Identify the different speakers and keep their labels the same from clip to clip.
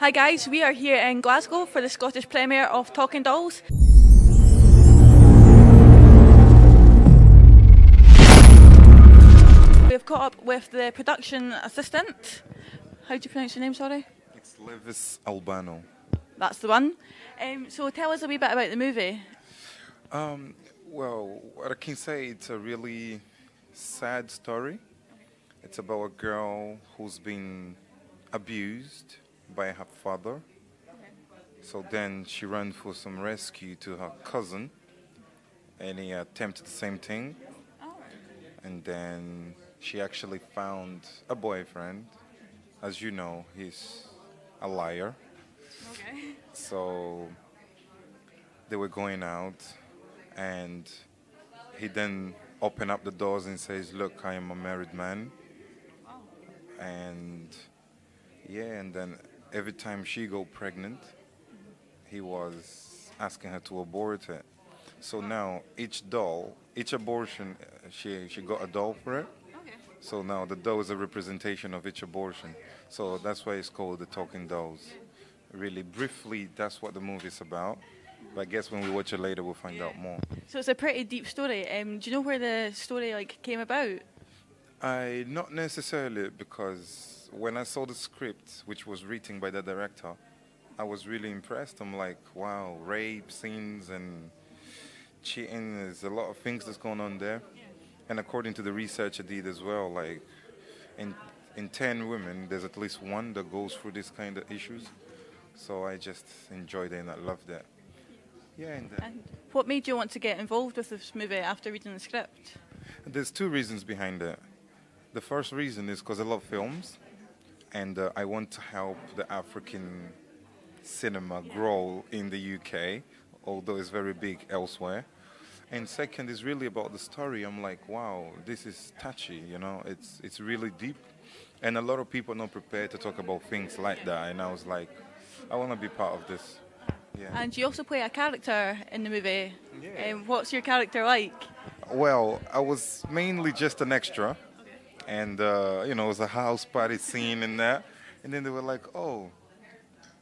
Speaker 1: Hi guys, we are here in Glasgow for the Scottish premiere of Talking Dolls. We've caught up with the production assistant. How do you pronounce your name, sorry?
Speaker 2: It's Levis Albano.
Speaker 1: That's the one. So tell us a wee bit about the movie.
Speaker 2: Well, what I can say, it's a really sad story. It's about a girl who's been abused by her father. So then she ran for some rescue to her cousin, and he attempted the same thing. And then she actually found a boyfriend. As you know, he's a liar.
Speaker 1: Okay.
Speaker 2: So they were going out, and he then opened up the doors and says, "Look, I am a married man." And yeah, and then every time she got pregnant, he was asking her to abort it. So now each abortion, she got a doll for it.
Speaker 1: Okay.
Speaker 2: So now the doll is a representation of each abortion. So that's why it's called the Talking Dolls. Really briefly, that's what the movie's about. But I guess when we watch it later, we'll find out more.
Speaker 1: So it's a pretty deep story. Do you know where the story came about?
Speaker 2: Not necessarily, because when I saw the script, which was written by the director, I was really impressed. I'm like, wow, rape scenes and cheating, there's a lot of things that's going on there. And according to the research I did as well, like in 10 women, there's at least one that goes through this kind of issues. So I just enjoyed it and I loved it. Yeah.
Speaker 1: And what made you want to get involved with this movie after reading the script?
Speaker 2: There's two reasons behind it. The first reason is because I love films, and I want to help the African cinema grow in the UK, although it's very big elsewhere. And second is really about the story. I'm like, wow, this is touchy, it's really deep. And a lot of people are not prepared to talk about things like that. And I was like, I want to be part of this. Yeah.
Speaker 1: And you also play a character in the movie.
Speaker 2: Yeah.
Speaker 1: What's your character like?
Speaker 2: Well, I was mainly just an extra. And, it was a house party scene and that. And then they were like, oh,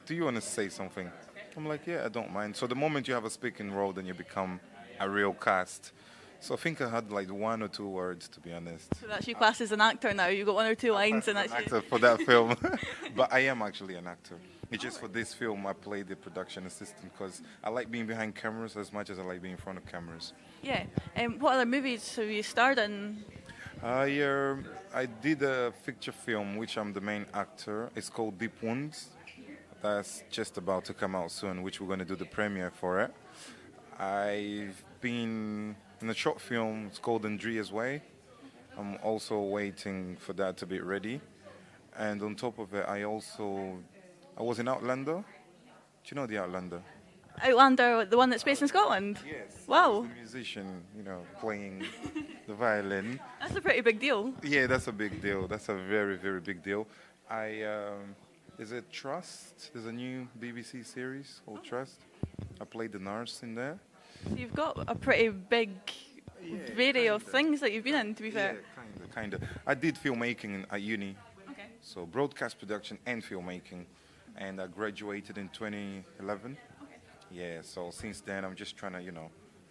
Speaker 2: do you want to say something? I'm like, yeah, I don't mind. So the moment you have a speaking role, then you become a real cast. So I think I had like 1 or 2 words, to be honest.
Speaker 1: So that's your class as an actor now. You've got 1 or 2 lines, and that's
Speaker 2: an actor for that film. But I am actually an actor. It's just for this film I played the production assistant because I like being behind cameras as much as I like being in front of cameras.
Speaker 1: Yeah. What other movies have you starred in?
Speaker 2: I did a feature film, which I'm the main actor. It's called Deep Wounds. That's just about to come out soon, which we're going to do the premiere for it. I've been in a short film, it's called Andrea's Way. I'm also waiting for that to be ready. And on top of it, I was in Outlander. Do you know the Outlander?
Speaker 1: Outlander, the one that's based in Scotland?
Speaker 2: Yes.
Speaker 1: Wow.
Speaker 2: The musician, playing the violin.
Speaker 1: That's a pretty big deal.
Speaker 2: Yeah, that's a big deal. That's a very, very big deal. Is it Trust? There's a new BBC series called Trust. I played the nurse in there.
Speaker 1: So you've got a pretty big variety of things that you've been in, to be fair.
Speaker 2: Yeah, kind of. I did filmmaking at uni.
Speaker 1: Okay.
Speaker 2: So broadcast production and filmmaking. And I graduated in 2011.
Speaker 1: Okay.
Speaker 2: Yeah, so since then I'm just trying to,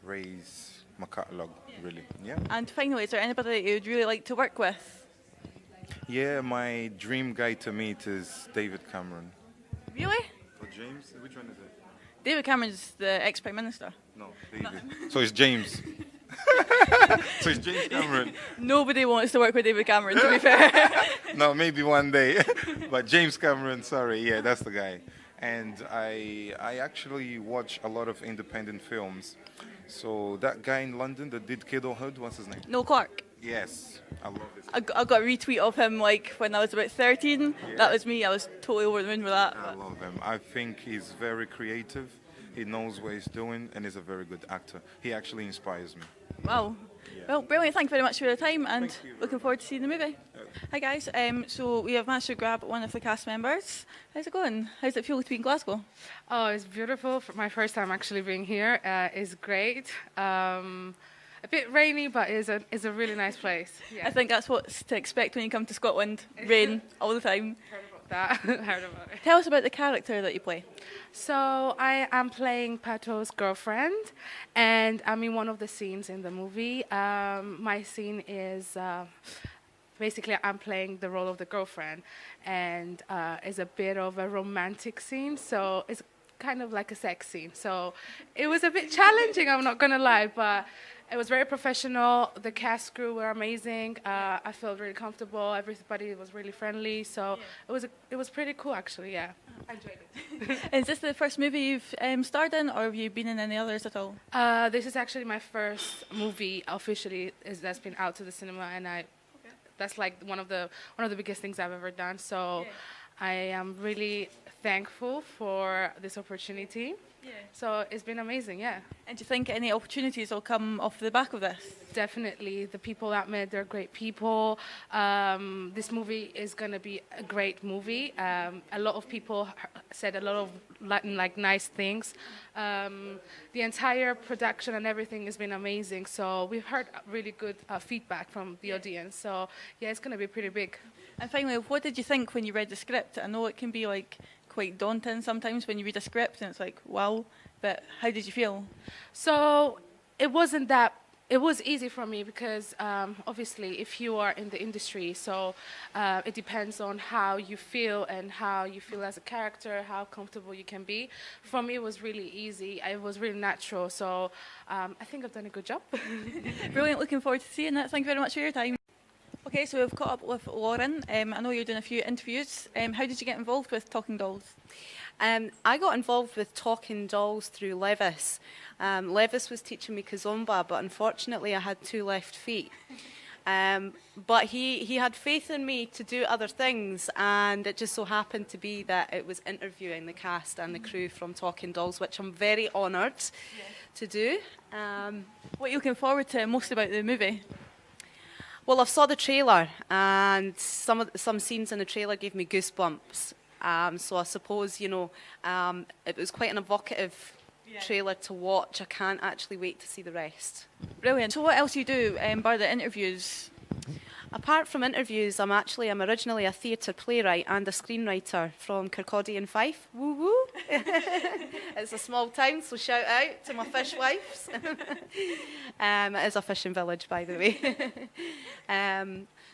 Speaker 2: raise my catalogue, really. Yeah.
Speaker 1: And finally, is there anybody that you'd really like to work with?
Speaker 2: Yeah, my dream guy to meet is David Cameron.
Speaker 1: Really?
Speaker 2: Or James? Which one is it?
Speaker 1: David Cameron's the ex-Prime Minister.
Speaker 2: No, David. So it's James. So it's James Cameron.
Speaker 1: Nobody wants to work with David Cameron, to be fair.
Speaker 2: No, maybe one day. But James Cameron, sorry, yeah, that's the guy. And I actually watch a lot of independent films. So that guy in London that did Kidulthood, what's his name?
Speaker 1: Noel Clarke.
Speaker 2: Yes, I love this.
Speaker 1: I got a retweet of him when I was about 13.
Speaker 2: Yeah.
Speaker 1: That was me. I was totally over the moon with that.
Speaker 2: I love him. I think he's very creative. He knows what he's doing and he's a very good actor. He actually inspires me.
Speaker 1: Wow.
Speaker 2: Yeah.
Speaker 1: Well, brilliant. Thank you very much for your time and
Speaker 2: Thank you.
Speaker 1: looking forward to seeing the movie. Hi guys. So we have managed to grab one of the cast members. How's it going? How's it feel to be in Glasgow?
Speaker 3: Oh, it's beautiful. For my first time actually being here. It's great. A bit rainy, but it's a really nice place. Yeah.
Speaker 1: I think that's what's to expect when you come to Scotland. Rain all the time.
Speaker 3: that. Heard about it.
Speaker 1: Tell us about the character that you play.
Speaker 3: So I am playing Pato's girlfriend, and I'm in one of the scenes in the movie. My scene is basically I'm playing the role of the girlfriend, and it's a bit of a romantic scene. So it's kind of like a sex scene. So it was a bit challenging, I'm not gonna lie, but it was very professional. The cast crew were amazing. I felt really comfortable. Everybody was really friendly. So it was pretty cool, actually. Yeah, I enjoyed it.
Speaker 1: Is this the first movie you've starred in, or have you been in any others at all?
Speaker 3: This is actually my first movie officially that's been out to the cinema, and that's like one of the biggest things I've ever done. So I am really thankful for this opportunity. Yeah. So it's been amazing, yeah.
Speaker 1: And do you think any opportunities will come off the back of this?
Speaker 3: Definitely. The people I met, they're great people. This movie is going to be a great movie. A lot of people said a lot of like nice things. The entire production and everything has been amazing. So we've heard really good feedback from the audience. So yeah, it's going to be pretty big.
Speaker 1: And finally, what did you think when you read the script? I know it can be like quite daunting sometimes when you read a script and it's like, wow, but how did you feel?
Speaker 3: So it was easy for me because obviously if you are in the industry, so it depends on how you feel and how you feel as a character, how comfortable you can be. For me, it was really easy. It was really natural. So I think I've done a good job.
Speaker 1: Brilliant. Looking forward to seeing that. Thank you very much for your time. Okay, so we've caught up with Lauren. I know you're doing a few interviews. How did you get involved with Talking Dolls?
Speaker 4: I got involved with Talking Dolls through Levis. Levis was teaching me kizomba, but unfortunately I had 2 left feet. But he had faith in me to do other things, and it just so happened to be that it was interviewing the cast and the crew from Talking Dolls, which I'm very honoured to do.
Speaker 1: What are you looking forward to most about the movie?
Speaker 4: Well, I saw the trailer, and some scenes in the trailer gave me goosebumps. So I suppose, it was quite an evocative trailer to watch. I can't actually wait to see the rest.
Speaker 1: Brilliant. So what else do you do, bar the interviews?
Speaker 4: Apart from interviews, I'm originally a theatre playwright and a screenwriter from Kirkcaldy in Fife. Woo woo! It's a small town, so shout out to my fish wives. It is a fishing village, by the way.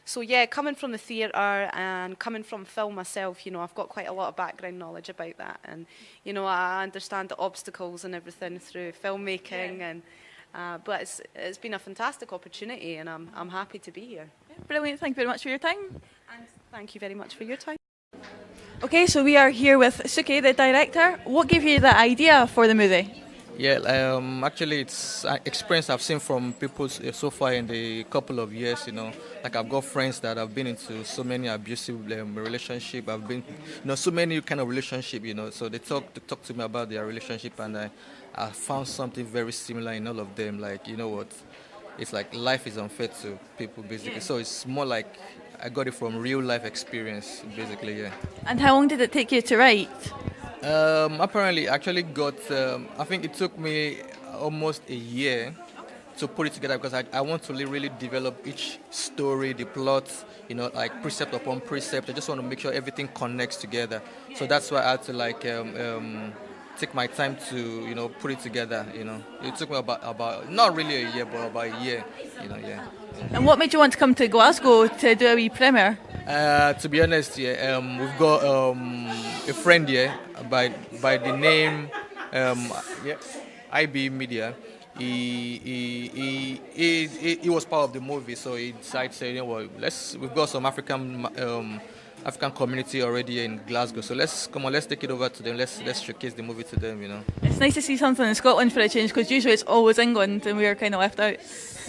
Speaker 4: So yeah, coming from the theatre and coming from film myself, I've got quite a lot of background knowledge about that, and I understand the obstacles and everything through filmmaking, and but it's been a fantastic opportunity, and I'm happy to be here.
Speaker 1: Brilliant. Thank you very much for your time.
Speaker 4: And thank you very much for your time.
Speaker 1: Okay, so we are here with Suki, the director. What gave you the idea for the movie?
Speaker 5: Yeah, actually it's an experience I've seen from people so far in the couple of years, Like I've got friends that have been into so many abusive relationship. I've been, so many kind of relationship, So they talk to me about their relationship, and I found something very similar in all of them. Like, what? It's like life is unfair to people, basically. So it's more like I got it from real life experience, basically, yeah.
Speaker 1: And how long did it take you to write?
Speaker 5: Apparently, actually I think it took me almost a year to put it together, because I want to really develop each story, the plot, like precept upon precept. I just want to make sure everything connects together. So that's why I had to take my time to put it together. It took me about not really a year, but about a year. Yeah.
Speaker 1: And what made you want to come to Glasgow to do a wee premiere?
Speaker 5: To be honest, we've got a friend here by the name IB Media. He was part of the movie, so he decided to say, we've got some African community already in Glasgow, so let's take it over to them. Let's showcase the movie to them.
Speaker 1: It's nice to see something in Scotland for a change, because usually it's always England and we are kind of left out.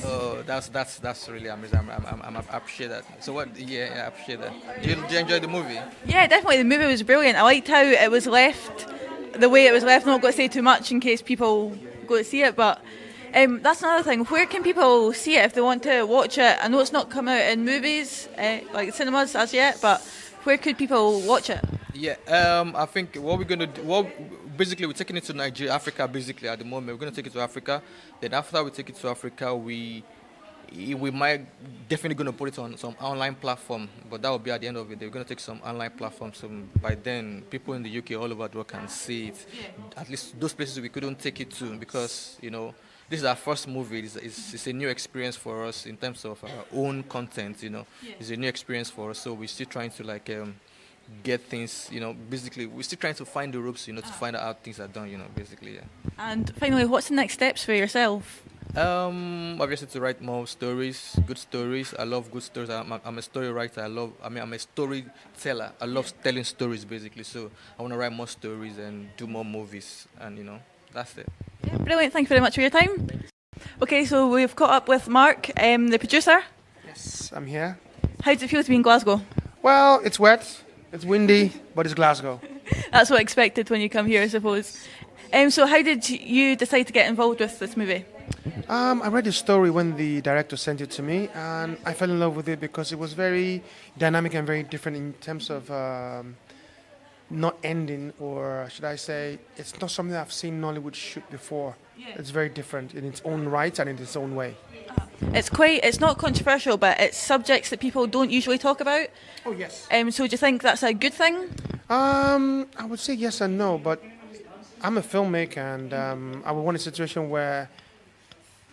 Speaker 5: Oh, that's really amazing. I appreciate that. So what? Yeah, I appreciate that. Did you enjoy the movie?
Speaker 1: Yeah, definitely. The movie was brilliant. I liked how it was left, the way it was left. I'm not going to say too much in case people go to see it, but that's another thing. Where can people see it if they want to watch it? I know it's not come out in movies, like cinemas as yet, but where could people watch it?
Speaker 5: Yeah, I think what we're going to do, basically we're taking it to Nigeria, Africa, basically at the moment. We're going to take it to Africa. Then after we take it to Africa, we we might definitely going to put it on some online platform, but that will be at the end of it. They're going to take some online platform, so by then people in the UK all over the world can see it. At least those places we couldn't take it to, because this is our first movie. It's a new experience for us in terms of our own content. It's a new experience for us, so we're still trying to get things. Basically we're still trying to find the ropes. To find out how things are done. Basically, yeah. And
Speaker 1: finally, what's the next steps for yourself?
Speaker 5: Obviously to write more stories, good stories. I love good stories. I'm a story writer. I'm a storyteller. I love telling stories, basically. So I want to write more stories and do more movies, and that's it.
Speaker 1: Yeah, brilliant. Thank you very much for your time. Okay, so we've caught up with Mark, the producer.
Speaker 6: Yes, I'm here.
Speaker 1: How does it feel to be in Glasgow?
Speaker 6: Well, it's wet, it's windy, but it's Glasgow.
Speaker 1: That's what I expected when you come here, I suppose. So how did you decide to get involved with this movie?
Speaker 6: I read the story when the director sent it to me, and I fell in love with it because it was very dynamic and very different in terms of not ending, or should I say, it's not something I've seen Nollywood shoot before. Yeah. It's very different in its own right and in its own way.
Speaker 1: It's not controversial, but it's subjects that people don't usually talk about.
Speaker 6: Oh, yes.
Speaker 1: So do you think that's a good thing?
Speaker 6: I would say yes and no, but I'm a filmmaker, and I would want a situation where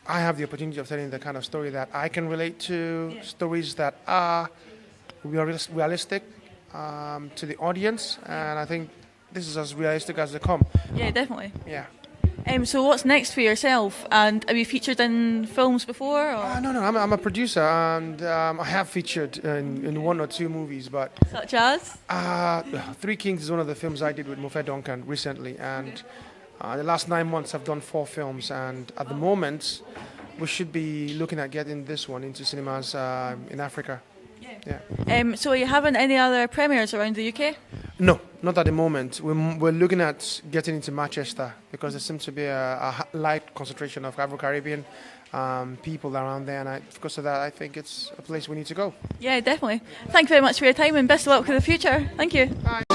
Speaker 6: I have the opportunity of telling the kind of story that I can relate to, stories that are realistic to the audience, and I think this is as realistic as they come.
Speaker 1: Yeah, definitely.
Speaker 6: Yeah.
Speaker 1: So what's next for yourself? And have you featured in films before? Or?
Speaker 6: No, I'm a producer, and I have featured in one or two movies, but...
Speaker 1: Such as?
Speaker 6: Three Kings is one of the films I did with Mofe Duncan recently, and the last 9 months I've done 4 films, and at the moment we should be looking at getting this one into cinemas in Africa. Yeah.
Speaker 1: So are you having any other premieres around the UK?
Speaker 6: No, not at the moment. We're looking at getting into Manchester because there seems to be a light concentration of Afro-Caribbean people around there, and because of that I think it's a place we need to go.
Speaker 1: Yeah, definitely. Thank you very much for your time, and best of luck for the future. Thank you.
Speaker 6: Bye.